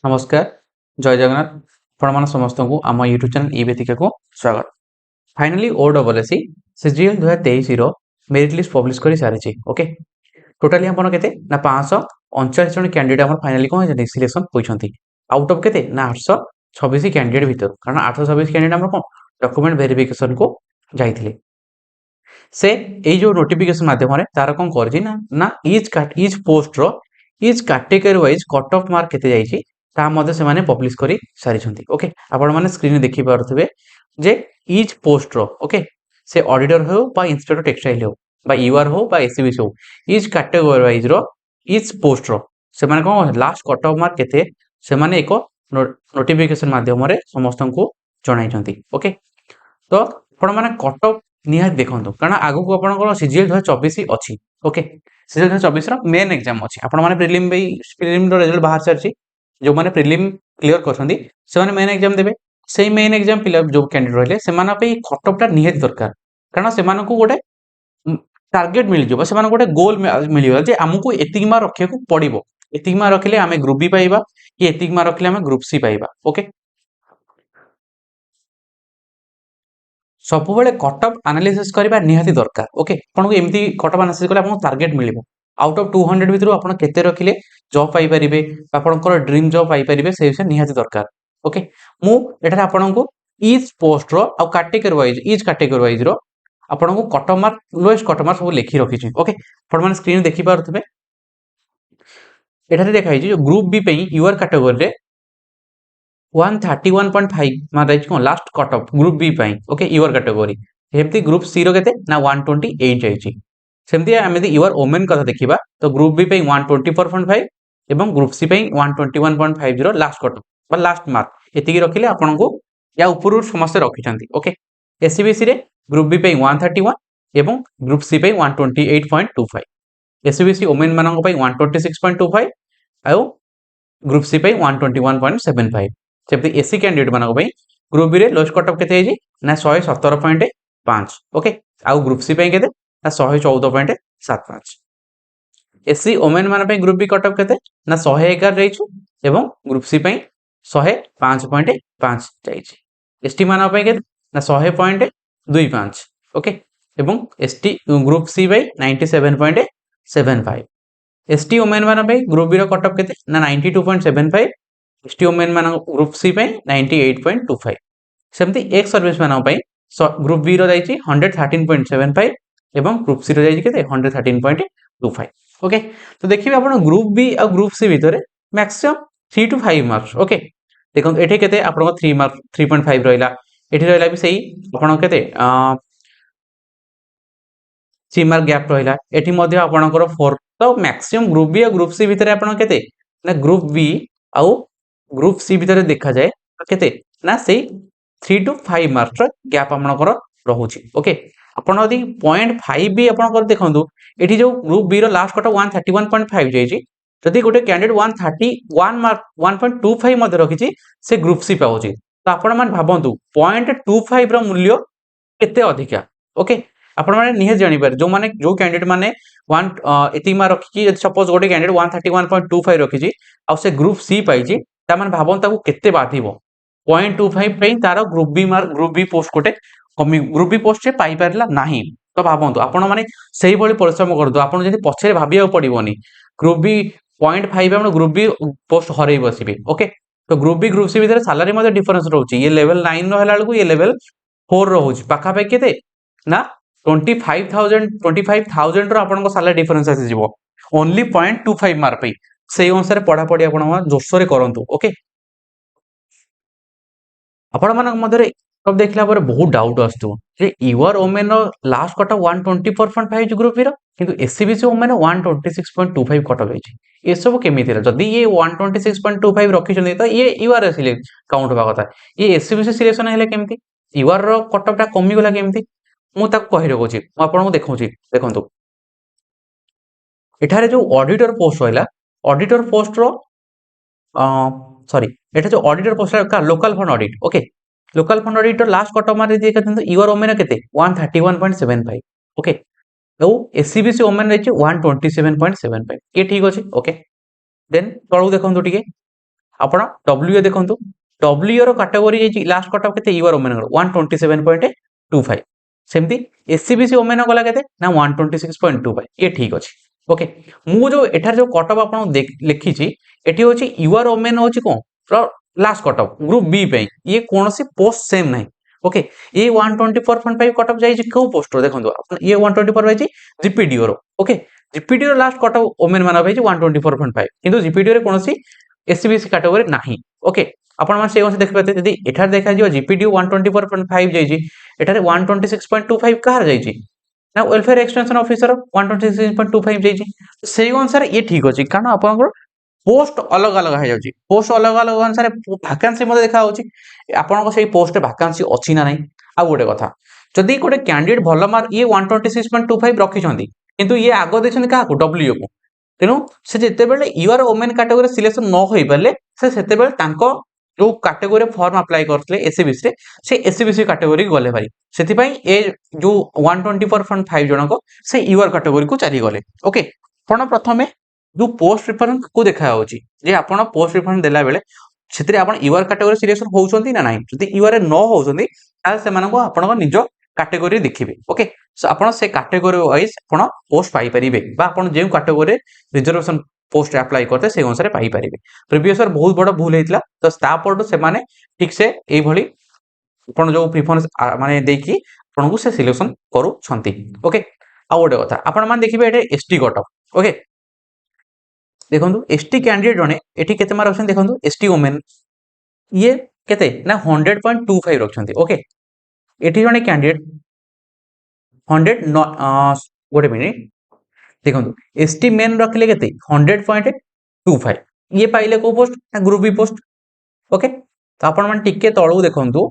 नमस्कार जय जगन्नाथ आपण समस्त को आम यूट्यूब चैनल ई बेतिका को स्वागत। फाइनाली ओडब्ल्यूएससी सीजीएल 2023 रो मेरिट लिस्ट पब्लिश कर सारी। ओके टोटाली आपण केते ना 539 जन कैंडिडेट हमर फाइनाली कोन सिलेक्शन होइछंती आउट ऑफ केते ना 826 कैंडिडेट भीतर कारण 826 कैंडिडेट हमर कोन डॉक्यूमेंट वेरिफिकेशन को जाइथिले से ए जो नोटिफिकेशन माध्यम रे तार कोन करजी ना ना ईच पोस्ट रो each category wise cut off mark केते जाइछि ता मध्ये से माने पब्लिश करी सारी छंती। ओके आपण माने स्क्रीन देखि पारथबे जे ईच पोस्ट रो ओके से ऑडिटर हो बा इंस्पेक्टर टेक्सटाइल हो बा यूआर हो बा एससीबीसी हो ईच कैटेगरी वाइज रो ईच पोस्ट रो से माने कोन लास्ट कट ऑफ मार्क केते से माने एको नोटिफिकेशन माध्यम रे समस्त को जणाई छंती। ओके तो आपण माने कट ऑफ निहात देखंतु कारण आगु को आपनकर सीजीएल 2024 अछि। ओके सीजीएल 2024 रो मेन एग्जाम अछि आपण माने प्रीलिम रो रिजल्ट बाहर सारछि जो माने प्रीलिम क्लियर करछंती से माने मेन एग्जाम देबे सेही मेन एग्जाम पिला जो कैंडिडेट रहले से माने पे कट ऑफ ता निहात दरकार कारण से माने को गोटे टार्गेट मिल जबो से माने गोटे गोल मिलियो जे हमकु एतिक मार रखिया को पड़िबो एतिक मार रखिले हमें ग्रुप बी पाइबा कि एतिक मार रखिले हमें ग्रुप सी पाइबा। ओके सब बेले कट ऑफ एनालिसिस करबा निहाती दरकार। ओके आपन एमती कट ऑफ एनालिसिस करले आपन टारगेट मिलिबो आउट ऑफ 200 भितरु आपन केते रखिले जॉब पाई परिबे आपनकर ड्रीम जॉब पाई परिबे से विषय निहाती दरकार। ओके मु एठारे आपन को ईच पोस्ट रो आ कैटेगरी वाइज रो आपन को cut off mark lowest cut off mark सब लिखि रखि छि। ओके आपण माने स्क्रीन देखि पारथबे एठारे देखाइ छि जो ग्रुप बी पे यूआर कैटेगरी रे 131.5 मार राइट को last cut off group B पाई। ओके यूआर कैटेगरी हेमती ग्रुप सी रो केते ना 128 जाइछि सेमती आमे यूआर ओमेन कथा देखिबा तो ग्रुप बी पे 124.5 एवं ग्रुप सी पे 121.50 लास्ट कट बा लास्ट मार्क एतिकी रखिले आपन को या ऊपर समस्त रखि छथि। ओके एससीबीसी रे ग्रुप बी पे 131 एवं ग्रुप सी पे 128.25 एससीबीसी ओमेन मानन पे 126.25 आउ ग्रुप सी पे 121.75 जबकि एससी कैंडिडेट मानक पे ग्रुप बी रे लोएस्ट कट ऑफ केते हेजी ना 117.5। ओके आउ ग्रुप सी पे केते ना 114.75 एससी ओमेन मान पे ग्रुप बी कट ऑफ केते ना 111 जाइछु एवं ग्रुप सी पे 105.5 जाइछि एसटी मान पे केते ना 100.25। ओके एवं एसटी ग्रुप सी पे 97.75 एसटी ओमेन मान पे ग्रुप बी रो कट ऑफ केते ना 92.75 एसटी ओमेन मान ग्रुप सी पे 98.25 सेमती एक्स सर्विस मान पे ग्रुप बी रो जाइछि 113.75 एवं ग्रुप सी रो जाइछि केते 113.25। ओके तो देखिए आपण ग्रुप बी और ग्रुप सी भितर मैक्सिमम 3 to 5 मार्क्स। ओके देखो एठी केते आपण 3 मार्क 3.5 रहिला एठी रहिला भी सही आपण केते 3 मार्क गैप रहिला एठी मध्ये आपणकर 4 तो मैक्सिमम ग्रुप बी और ग्रुप सी भितर आपण केते ना ग्रुप बी और ग्रुप सी भितर देखा जाए केते ना सही 3 to 5 मार्क्स गैप आपणकर रहुची। ओके आपण यदि 0.5 भी आपणकर देखंतु एठी जो ग्रुप बी रो लास्ट कट 131.5 जाइछि जदि गोटे कैंडिडेट 131 मार्क 1.25 मध्ये रखिछि से ग्रुप सी पाउछि तो आपण मान भाबंतु 0.25 रो मूल्य केते अधिका। ओके आपण माने निहे जानि पार जो माने जो कैंडिडेट माने 1 एति मार्क रखिछि यदि सपोज गोटे कैंडिडेट 131.25 रखिछि आ से ग्रुप सी पाइछि ता मान भाबन ताकू केते बाधिबो 0.25 पे तार ग्रुप बी पोस्ट कोटे कमी ग्रुप बी पोस्ट से पाई परला नाही तो भाबंतु आपण माने सेही भली परिश्रम करदो आपण जदि पछरे भाबिया पड़िबोनी ग्रुप बी 0.5 आपण ग्रुप बी पोस्ट हरई बसिबे। ओके तो ग्रुप बी ग्रुप सी भीतर सैलरी मध्ये डिफरेंस रहउची ये लेवल 9 रो हला बेलकू ये लेवल 4 रहउची पाखा पे केते ना 25,000 रो आपण को सैलरी डिफरेंस आसी जिवो ओनली 0.25 मार्क पे सेही अनुसार पढ़ा पढ़ी आपण जोशरे करंतु। ओके आपण मानक मधरे सब देखला पर बहुत डाउट आस्तु जे यूआर ओमेन रो लास्ट कट 124.5 ग्रुप बी रो किंतु एससीबीसी ओमेन 126.25 कट होइछि ए सब केमिति रे जदी ये 126.25 रखि छथि त ये यूआर सिलेक्ट काउंट होबा कथा ये एससीबीसी सिलेक्शन हेले केमिति यूआर रो कट टा कमी गला केमिति मु ताको कहि रखुछि मु आपन को देखौछि देखंतु एठारे जो ऑडिटर पोस्ट होइला ऑडिटर पोस्ट रो सॉरी एटा जो ऑडिटर पोस्ट का local fund audit. Okay local fund auditor last cut मारे दे कहते यूआर ओमेन केते 131.75। ओके तो एससीबीसी ओमेन रहिछि 127.75 ये ठीक अछि। ओके देन तळु देखंतु टिके आपण डब्ल्यू देखंतु W row category J last cut of केते यूआर ओमेन 127.25 सेमती एससीबीसी ओमेन गला केते ना 126.25 ये ठीक अछि ओके मु जो एठार जो कट ऑफ आपण लिखी छी एठी होची यूआर ओमेन होची कोन last cut off group B पे ये कोनोसी पोस्ट सेम नहीं ओके ये 124.5 कट ऑफ जाई को पोस्ट देखंतु ये 124 जाई जीपीडीओ रो okay GPDO last cut off women मान भाई 124.5 किंतु जीपीडीओ रे कोनोसी एससीबीसी कैटेगरी नाही ओके आपण मान से देख पाते यदि एठार देखा जियो जीपीडीओ 124.5 जाई छी एठारे 126.25 कहार जाई छी ना वेलफेयर एक्सटेंशन ऑफिसर 126.25 जाई छी सेही अनुसार ये ठीक अछि कारण आपण पोस्ट अलग अलग हो जाउची पोस्ट अलग अलग अनुसार वैकेंसी मते देखा होची आपण को सेही पोस्ट वैकेंसी अछि ना नहीं आ गोटे कथा जदि गोटे कैंडिडेट भल मार्क ये 126.25 रखी छथि किंतु ये आगो देछन का को डब्ल्यू को तेनु से जेते बेले यूआर वुमेन कैटेगरी सिलेक्शन न होई परले से सेते बेले तांको जो कैटेगरी फॉर्म अप्लाई करथले एससीबीसी रे से एससीबीसी कैटेगरी गले भाई सेति पई ए जो 124.5 जनक से यूआर कैटेगरी को चली गले ओके पण प्रथमे जो पोस्ट प्रिफरेंस को देखा होची जे आपण पोस्ट प्रिफरेंस देला बेले सेति आपण यूआर कैटेगरी सिलेक्शन होउछंती ना नाही जदि यूआर न होउछंती ताल से मानको आपण निज कैटेगरी देखिबे ओके सो आपण से कैटेगरी वाइज आपण पोस्ट पाई परिबे बा आपण जे कैटेगरी रिजर्वेशन पोस्ट अप्लाई करते से अनुसार पाई परिबे प्रीवियस ईयर बहुत बड़ भूल हेतला तो स्टाफ से माने ठीक से एई भली आपण जो प्रिफरेंस माने देकी आपण को से सिलेक्शन करू छंती ओके आ ओडे कथा आपण मान देखिबे एटे एसटी कट ओके देखंतु एसटी कैंडिडेट जने एठी केते मार्क रखछन देखंतु एसटी वुमेन ये केते ना 100.25 रखछन्ती ओके एठी जने कैंडिडेट 100 गोटे मिनिट देखंतु एसटी मेन रखले केते 100.25 ये पाइले को पोस्ट ना ग्रुप बी पोस्ट ओके तो आपण मान टिके तळू देखंतु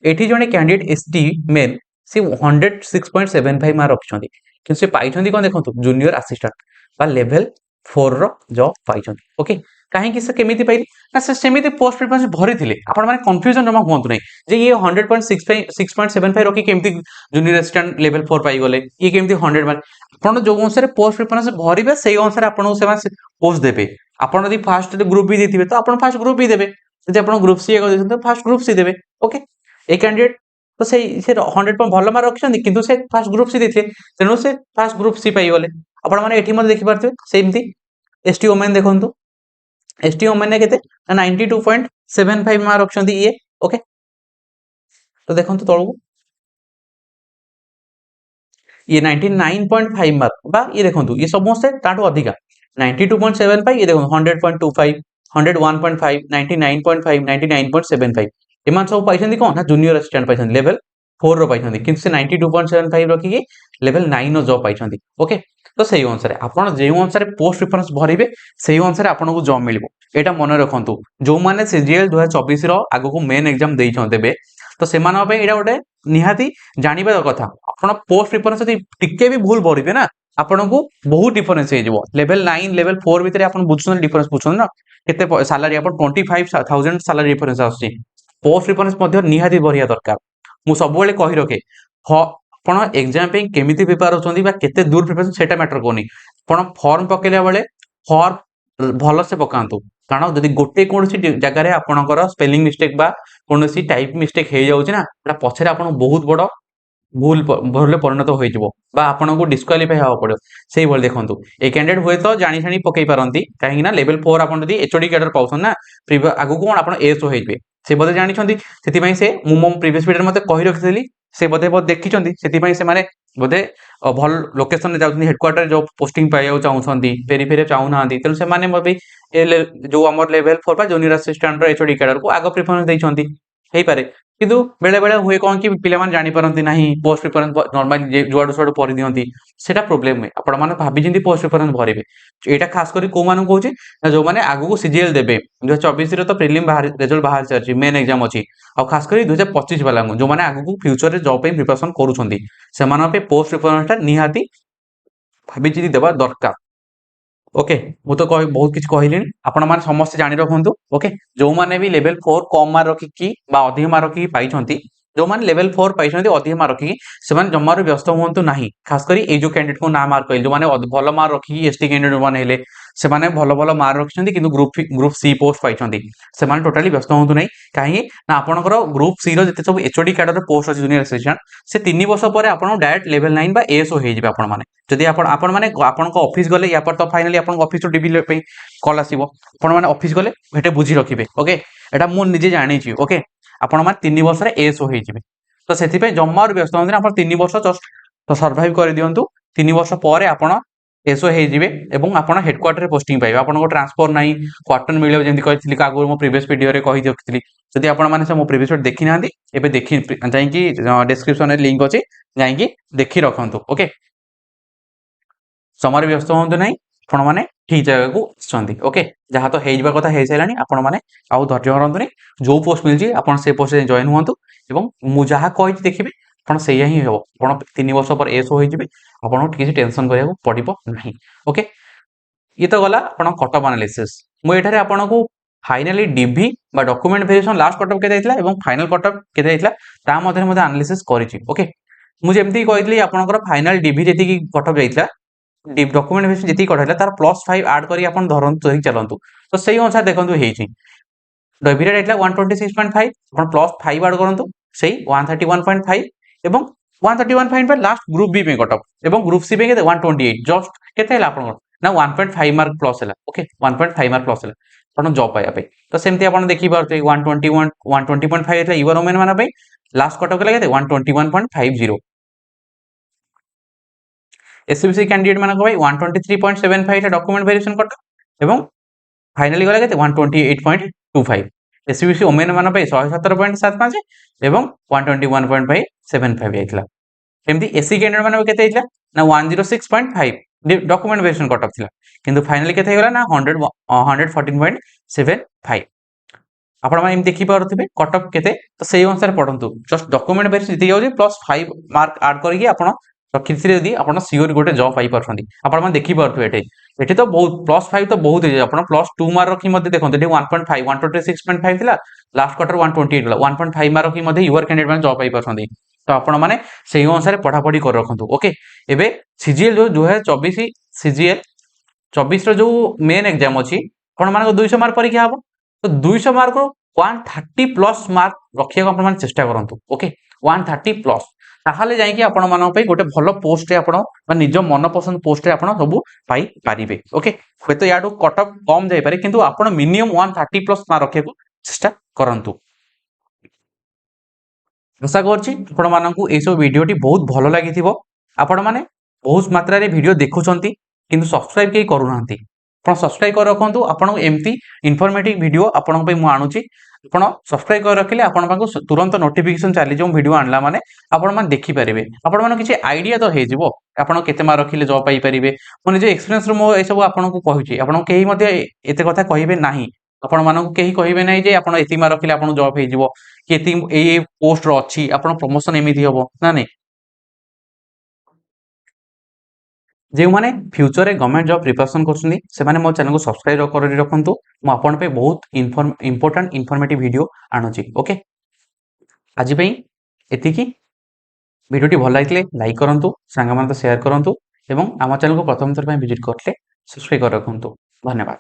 एठी जने कैंडिडेट एसटी मेन से 106.75 मार्क रखछन्ती कि से पाइछन्ती कोन देखंतु जूनियर असिस्टेंट बा लेवल 4 रो जॉब पाइछन्ती ओके काहे कि से केमिति पाइली ना से सेमिति पोस्ट प्रिफरेंस भरि थिले आपण माने कंफ्यूजन जमा होंतु नै जे ये 100.6.75 रखी केमिति जूनियर असिस्टेंट लेवल 4 पाई गले ये केमिति 100 मान आपण जो अनुसार पोस्ट प्रिफरेंस भरिबे सेही अनुसार आपण से पोस्ट देबे आपण यदि फर्स्ट ग्रुप बी देथिबे तो आपण फर्स्ट ग्रुप बी देबे यदि आपण ग्रुप सी को देछन तो फर्स्ट ग्रुप सी देबे ओके ए कैंडिडेट तो से 100 पर भल मार्क रखछन्ती किंतु से फर्स्ट ग्रुप सी देथिले तेनु से फर्स्ट ग्रुप सी पाई गले आपण माने एठी मते देखि पारथिबे सेमति एसटी वुमेन देखंतु एसटी वुमेन ने केते 92.75 मार्क रखछन्ती ये ओके तो देखंतु तळु ये 99.5 मार्क बा ये देखंतु ये समस्त ताटो अधिका 92.75 ये देखंतु 100.25 101.5 99.5 99.75 एमान सब पाइछन्ती कोन ना जूनियर असिस्टेंट पाइछन्ती लेवल 4 रो पाइछन्ती किंतु से 92.75 रखी के लेवल 9 नो जॉब पाइछन्ती ओके तो सही अनुसार आपण जे अनुसार पोस्ट प्रिफरेंस भरिबे सही अनुसार आपण को जॉब मिलबो एटा मन रखंतु जो माने सीजीएल 2024 रो आगो को मेन एग्जाम देइ छन देबे तो सेमान पे एटा गोटे निहाती जानिबा कथा आपण पोस्ट प्रिफरेंस यदि टिके भी भूल भरिबे ना आपण को बहुत डिफरेंस हे जबो लेवल 9 लेवल 4 भीतर आपण बुझछन डिफरेंस बुझछन ना केते सैलरी आपण 25000 सैलरी डिफरेंस आछी पोस्ट प्रिफरेंस मध्ये निहाती भरिया दरकार मु सब बेले कहि रखे आपण एग्जाम पे केमिति प्रिपेयर होचंदी बा केते दूर प्रिपरेशन सेटा मैटर कोनी आपण फॉर्म पकेला बेले फॉर्म भलो से पकांतु कारण जदि गोटे कोनसी जगह रे आपणकर स्पेलिंग मिस्टेक बा कोनसी टाइप मिस्टेक हे जाउची ना एटा पछरे आपण बहुत बड़ भूल भरले परिणत होई जबो बा आपण को डिस्क्वालीफाई हवा पड़ो सेही बोल देखंतु ए कैंडिडेट होय तो जानि जानि पकई पारंती काहे ना लेवल 4 आपण जदि एचओडी कैडर पाउछन ना आगु कोन आपण एसओ हेइबे से बोले जानि छथि सेति पई से मु प्रीवियस वीडियो मते कहि रखितली से बोधे बहुत देखी से माने बोधे भल लोकेशन जाउछन हेडक्वार्टर जो पोस्टिंग पाइयो चाहउछंती फेरी फेरी चाहुनांती तेनु से माने मोबी जो हमर लेवल 4 पा जूनियर असिस्टेंट रो एचओडी कैडर को आगो प्रेफरेंस दैछंती हेई पारे किंतु बेले बेले हुए कोन कि पिला मान जानि परंती नाही पोस्ट प्रिफरेंस नॉर्मली जुआडू सुआडू परि दियंती सेटा प्रॉब्लम है आपण माने भाबी जिंदी पोस्ट प्रिफरेंस भरिबे एटा खास करी को मानु कहूची जो माने आगु को सीजीएल देबे 2024 रो तो प्रीलिम बाहर रिजल्ट बाहर से अछि मेन एग्जाम अछि आ खास करी 2025 वाला जो माने आगु को फ्यूचर रे जॉब पे प्रिपरेशन करूछंती से माने पे पोस्ट प्रिफरेंस निहाती भाबी जिंदी देबा दरकार ओके मु तो कहि बहुत किछ कहिलिन आपण माने समस्त जानि रखंतु ओके जो माने भी लेवल 4 कम मार्क रखी की बा अधिक मार्क रखी पाई छंती जो माने लेवल 4 पाई छंती अधिक मार्क रखी से माने जम्मारो व्यस्त होंतु नाही खास करी ए जो कैंडिडेट को ना मार्क कइल जो माने भलो मार्क रखी एसटी कैंडिडेट माने हेले ସେମାନେ ଭଲ ଭଲ ମାର୍କ ରଖିଛନ୍ତି କିନ୍ତୁ ଗ୍ରୁପ ସି ପୋଷ୍ଟ ପାଇଛନ୍ତି ସେମାନେ ଟୋଟାଲି ବ୍ୟସ୍ତ ହୁଅନ୍ତୁ ନାହିଁ କାହିଁକି ନା ଆପଣଙ୍କର ଗ୍ରୁପ ସି ର ଯେତେ ସବୁ ଏଚଓଡି କ୍ୟାଡର ପୋଷ୍ଟ ଅଛି ଜୁନିୟର ଆସିଷ୍ଟାଣ୍ଟ ସେ 3 ବର୍ଷ ପରେ ଆପଣ ଡାଇରେକ୍ଟ ଲେଭେଲ 9 বা ଏଏସଓ ହେଇଯିବେ ଆପଣ ମାନେ ଯଦି ଆପଣ ମାନେ ଆପଣଙ୍କ ଅଫିସ ଗଲେ ୟା ପରେ ତ ଫାଇନାଲି ଆପଣଙ୍କ ଅଫିସ ରୁ ଡିଭି ପାଇଁ କଲ୍ ଆସିବ ଆପଣ ମାନେ ଅଫିସ ଗଲେ ହେଟେ ବୁଝି ରଖିବେ ଓକେ ଏଟା ମୁଁ ନିଜେ ଜାଣିଛି ଓକେ ଆପଣ ମାନେ 3 ବର୍ଷରେ ଏଏସଓ ହେଇଯିବେ ତ ସେଥିପାଇଁ ଜମାରୁ ବ୍ୟସ୍ତ ହୁଅନ୍ତୁନି ଆପଣ 3 ବର୍ଷ ଜଷ୍ଟ ତ ସର୍ଭାଇଭ କରିଦିଅନ୍ତୁ 3 ବର୍ଷ ପରେ ଆପଣ ଏସଓ ହେଇଯିବେ ଏବଂ ଆପଣ ହେଡକ୍ୱାର୍ଟରରେ ପୋଷ୍ଟିଂ ପାଇବେ ଆପଣଙ୍କ ଟ୍ରାନ୍ସଫର ନାହିଁ କ୍ୱାର୍ଟର ମିଳିବ ଯେମିତି କହିଥିଲି ଆଗରୁ ମୋ ପ୍ରିଭିୟସ୍ ଭିଡ଼ିଓରେ କହି ରଖିଥିଲି ଯଦି ଆପଣମାନେ ସେ ମୋ ପ୍ରିଭିୟସ୍ ଭିଡ଼ିଓ ଦେଖି ନାହାନ୍ତି ଏବେ ଦେଖି ଯାଇକି ଡେସ୍କ୍ରିପ୍ସନରେ ଲିଙ୍କ ଅଛି ଯାଇକି ଦେଖି ରଖନ୍ତୁ ଓକେ ଜମାରୁ ବ୍ୟସ୍ତ ହୁଅନ୍ତୁ ନାହିଁ ଆପଣମାନେ ଠିକ ଜାଗାକୁ ଆସିଛନ୍ତି ଓକେ ଯାହା ତ ହେଇଯିବା କଥା ହେଇସାରିଲାଣି ଆପଣମାନେ ଆଉ ଧୈର୍ଯ୍ୟ ଧରନ୍ତୁନି ଯୋଉ ପୋଷ୍ଟ ମିଳିଛି ଆପଣ ସେ ପୋଷ୍ଟରେ ଜଏନ୍ ହୁଅନ୍ତୁ ଏବଂ ମୁଁ ଯାହା କହିଛି ଦେଖିବେ ଆପଣ ସେଇଆ ହିଁ ହେବ ଆପଣ 3 ବର୍ଷ ପରେ ଏସଓ ହେଇଯିବେ ଆପଣଙ୍କୁ କିଛି ଟେନସନ କରିବାକୁ ପଡ଼ିବ ନାହିଁ ଓକେ ये तो गला आपण कटअप एनालिसिस मु एठारे आपनको फाइनली डीवी बा डॉक्यूमेंट वेरिएशन लास्ट कटअप केते आइतला एवं फाइनल कटअप केते आइतला ता मध्ये मध्ये एनालिसिस करिछि ओके मु जेमती कहइतली आपनकर फाइनल डीवी जेति की कटअप जाइतला डॉक्यूमेंट वेरिएशन जेति कटइतला तार +5 ऐड करी आपन धरंतु सही चलंतु तो सही अनुसार देखंतु हेइछि डीवी रे आइतला 126.5 आपन +5 ऐड करंतु सही 131.5 एवं 131.5 लास्ट ग्रुप बी पे कटअप एवं ग्रुप सी पे केते 128 जस्ट केते हला आपन ना 1.5 मार्क प्लस है ओके 1.5 मार्क प्लस है अपन जॉब पाया पे तो सेमती अपन देखि पारते 121 120.5 एतला ईवर वुमेन माना पे लास्ट कट ऑफ केते 121.50 एससीबीसी कैंडिडेट माना को भाई 123.75 डॉक्यूमेंट वेरिएशन कट एवं फाइनली गला केते 128.25 एससीबीसी वुमेन माना पे 117.75 एवं 121.75 आइतला सेमती एससी कैंडिडेट माना केते आइतला ना 106.5 डॉक्यूमेंट वेरिएशन कट ऑफ थिला किंतु फाइनली केते हेगला ना 114.75 आपण माने एम देखि पारथिबे कट ऑफ केते तो सेही अनुसार पढंतु जस्ट डॉक्यूमेंट वेरिएशन जति जाउजी +5 मार्क ऐड करके आपण रखिथिरे यदि आपण सियोर गोटे जॉब पाई परछंदी आपण माने देखि पारथिबे एठी तो बहुत +5 तो बहुत हे आपण +2 मार्क रखि मध्ये देखंतु एठी 1.5 126.5 थिला लास्ट क्वार्टर 128 होला 1.5 मार्क रखि मध्ये यूर कैंडिडेट माने जॉब पाई परछंदी तो आपण माने सेही अनुसार पढा पढी कर रखंतु ओके एबे सीजीएल जो 2024 सीजीएल 24 रो जो मेन एग्जाम अछि कोन माने 200 मार्क परीक्षा हबो तो 200 मार्क रो 130 प्लस मार्क रखिया को आपण चेष्टा करंतु ओके 130 प्लस ताहाले जाई कि आपण मानन पे गोटे भलो पोस्ट रे आपण मा निज मन पसंद पोस्ट रे आपण सब पाई पारिबे ओके होय तो याडू कट ऑफ कम जाई पारे किंतु आपण मिनिमम 130 प्लस मार्क रखिया को चेष्टा करंतु आशा करछि आपण माननकु ए सब वीडियोटी बहुत भलो लागिथिबो आपण माने बहुत मात्रा रे वीडियो देखुचंती किंतु सब्सक्राइब के करू नांती आपण सब्सक्राइब कर रखंतु आपण एमती इन्फॉर्मेटिव वीडियो आपण पे मु आणुची आपण सब्सक्राइब कर रखिले आपण पाको तुरंत नोटिफिकेशन चाली जो वीडियो आणला माने आपण मान देखि परिबे आपण मान किछि आईडिया तो हे जिवो आपण केते मार रखिले जॉब पाई परिबे मने जे एक्सपीरियंस रो मो ए सब आपण को कहिछि आपण केही मध्ये एते कथा कहिबे नाही आपण मान को केही कहिबे नाही जे आपण एति मार रखिले आपण जॉब हे जिवो कि एति ए पोस्ट रो अछि आपण प्रमोशन एमिति हबो ना नै जो मैंने फ्यूचर रे गवर्नमेंट जॉब प्रिपरेशन करछुनी से माने मो चैनल को सब्सक्राइब कर रखंतु मो आपन पे बहुत इंपोर्टेंट इन्फॉर्मेटिव वीडियो आणुची ओके आज पई एतिकी वीडियोटी भल लागिले लाइक करंतु सांगा मान शेयर करंतु एवं आम चैनल को प्रथम थर पे विजिट करले सब्सक्राइब कर रखंतु धन्यवाद।